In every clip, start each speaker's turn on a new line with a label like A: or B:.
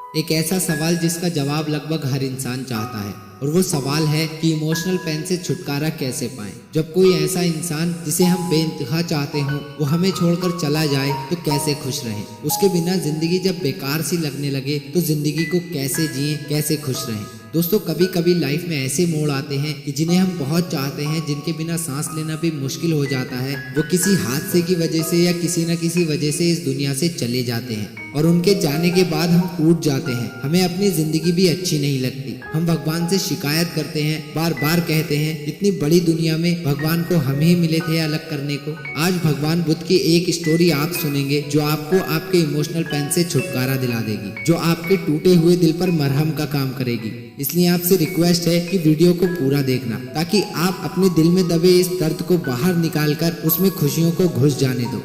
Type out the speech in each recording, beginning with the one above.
A: एक ऐसा सवाल जिसका जवाब लगभग हर इंसान चाहता है, और वो सवाल है कि इमोशनल पेन से छुटकारा कैसे पाएं। जब कोई ऐसा इंसान जिसे हम बेइंतहा चाहते हों वो हमें छोड़कर चला जाए तो कैसे खुश रहें। उसके बिना जिंदगी जब बेकार सी लगने लगे तो जिंदगी को कैसे जिएं, कैसे खुश रहें। दोस्तों, कभी कभी लाइफ में ऐसे मोड़ आते हैं कि जिन्हें हम बहुत चाहते हैं, जिनके बिना सांस लेना भी मुश्किल हो जाता है। वो किसी हादसे की वजह से या किसी न किसी वजह से इस दुनिया से चले जाते हैं, और उनके जाने के बाद हम टूट जाते हैं। हमें अपनी जिंदगी भी अच्छी नहीं लगती। हम भगवान से शिकायत करते हैं, बार बार कहते हैं इतनी बड़ी दुनिया में भगवान को हम ही मिले थे अलग करने को। आज भगवान बुद्ध की एक स्टोरी आप सुनेंगे जो आपको आपके इमोशनल पेन से छुटकारा दिला देगी, जो आपके टूटे हुए दिल पर मरहम का काम करेगी। इसलिए आपसे रिक्वेस्ट है कि वीडियो को पूरा देखना, ताकि आप अपने दिल में दबे इस दर्द को बाहर निकालकर उसमें खुशियों को घुस जाने दो।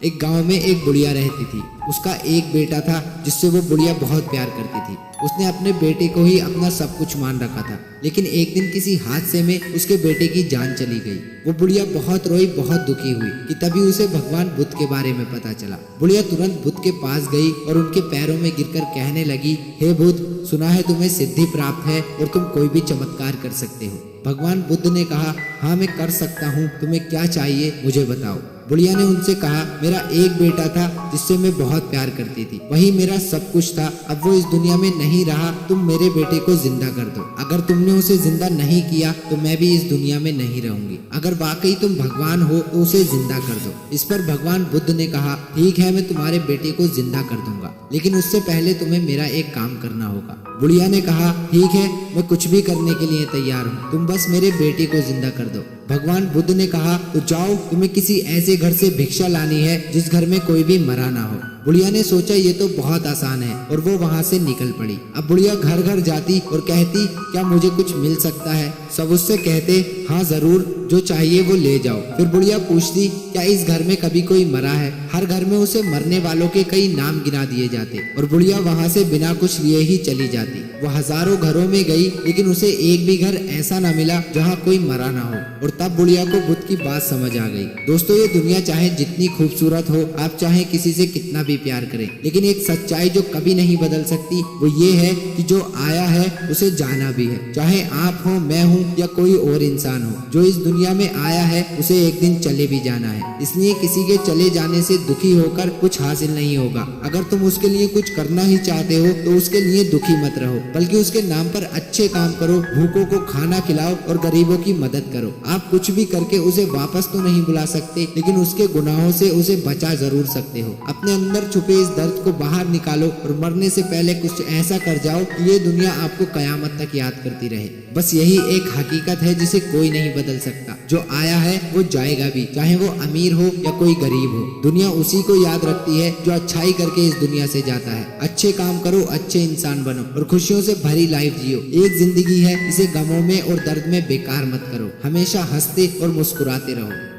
A: एक गांव में एक बुढ़िया रहती थी। उसका एक बेटा था जिससे वो बुढ़िया बहुत प्यार करती थी। उसने अपने बेटे को ही अपना सब कुछ मान रखा था, लेकिन एक दिन किसी हादसे में उसके बेटे की जान चली गई। वो बुढ़िया बहुत रोई, बहुत दुखी हुई कि तभी उसे भगवान बुद्ध के बारे में पता चला। बुढ़िया तुरंत बुद्ध के पास गई और उनके पैरों में गिरकर कहने लगी, हे बुद्ध, सुना है तुम्हें सिद्धि प्राप्त है और तुम कोई भी चमत्कार कर सकते हो। भगवान बुद्ध ने कहा, हाँ मैं कर सकता हूँ, तुम्हें क्या चाहिए मुझे बताओ। बुढ़िया ने उनसे कहा, मेरा एक बेटा था जिससे मैं बहुत प्यार करती थी, वही मेरा सब कुछ था। अब वो इस दुनिया में नहीं रहा, तुम मेरे बेटे को जिंदा कर दो। अगर तुमने उसे जिंदा नहीं किया तो मैं भी इस दुनिया में नहीं रहूंगी। अगर वाकई तुम भगवान हो तो उसे जिंदा कर दो। इस पर भगवान बुद्ध ने कहा, ठीक है, मैं तुम्हारे बेटे को जिंदा कर दूंगा, लेकिन उससे पहले तुम्हें मेरा एक काम करना होगा। बुढ़िया ने कहा, ठीक है, मैं कुछ भी करने के लिए तैयार हूँ, तुम बस मेरे बेटे को जिंदा कर दो। भगवान बुद्ध ने कहा, तो जाओ, तुम्हें किसी ऐसे घर से भिक्षा लानी है जिस घर में कोई भी मरा ना हो। बुढ़िया ने सोचा ये तो बहुत आसान है, और वो वहाँ से निकल पड़ी। अब बुढ़िया घर घर जाती और कहती, क्या मुझे कुछ मिल सकता है? सब उससे कहते, हाँ जरूर, जो चाहिए वो ले जाओ। फिर बुढ़िया पूछती, क्या इस घर में कभी कोई मरा है? हर घर में उसे मरने वालों के कई नाम गिना दिए जाते, और बुढ़िया वहाँ से बिना कुछ लिए ही चली जाती। वो हजारों घरों में गई, लेकिन उसे एक भी घर ऐसा न मिला जहाँ कोई मरा ना हो। और तब बुढ़िया को बुद्ध की बात समझ आ गई। दोस्तों, ये दुनिया चाहे जितनी खूबसूरत हो, आप चाहे किसी से कितना भी प्यार करें, लेकिन एक सच्चाई जो कभी नहीं बदल सकती वो ये है कि जो आया है उसे जाना भी है। चाहे आप हो, मैं हूँ या कोई और इंसान हो, जो इस दुनिया में आया है उसे एक दिन चले भी जाना है। इसलिए किसी के चले जाने से दुखी होकर कुछ हासिल नहीं होगा। अगर तुम उसके लिए कुछ करना ही चाहते हो तो उसके लिए दुखी मत रहो, बल्कि उसके नाम पर अच्छे काम करो, भूखों को खाना खिलाओ और गरीबों की मदद करो। आप कुछ भी करके उसे वापस तो नहीं बुला सकते, लेकिन उसके गुनाहों से उसे बचा जरूर सकते हो। अपने अंदर छुपे इस दर्द को बाहर निकालो और मरने से पहले कुछ ऐसा कर जाओ कि ये दुनिया आपको कयामत तक याद करती रहे। बस यही एक हकीकत है जिसे कोई नहीं बदल सकता। जो आया है वो जाएगा भी, चाहे वो अमीर हो या कोई गरीब हो। दुनिया उसी को याद रखती है जो अच्छाई करके इस दुनिया से जाता है। अच्छे काम करो, अच्छे इंसान बनो और खुशियों से भरी लाइफ जियो। एक जिंदगी है, इसे गमों में और दर्द में बेकार मत करो। हमेशा हंसते और मुस्कुराते रहो।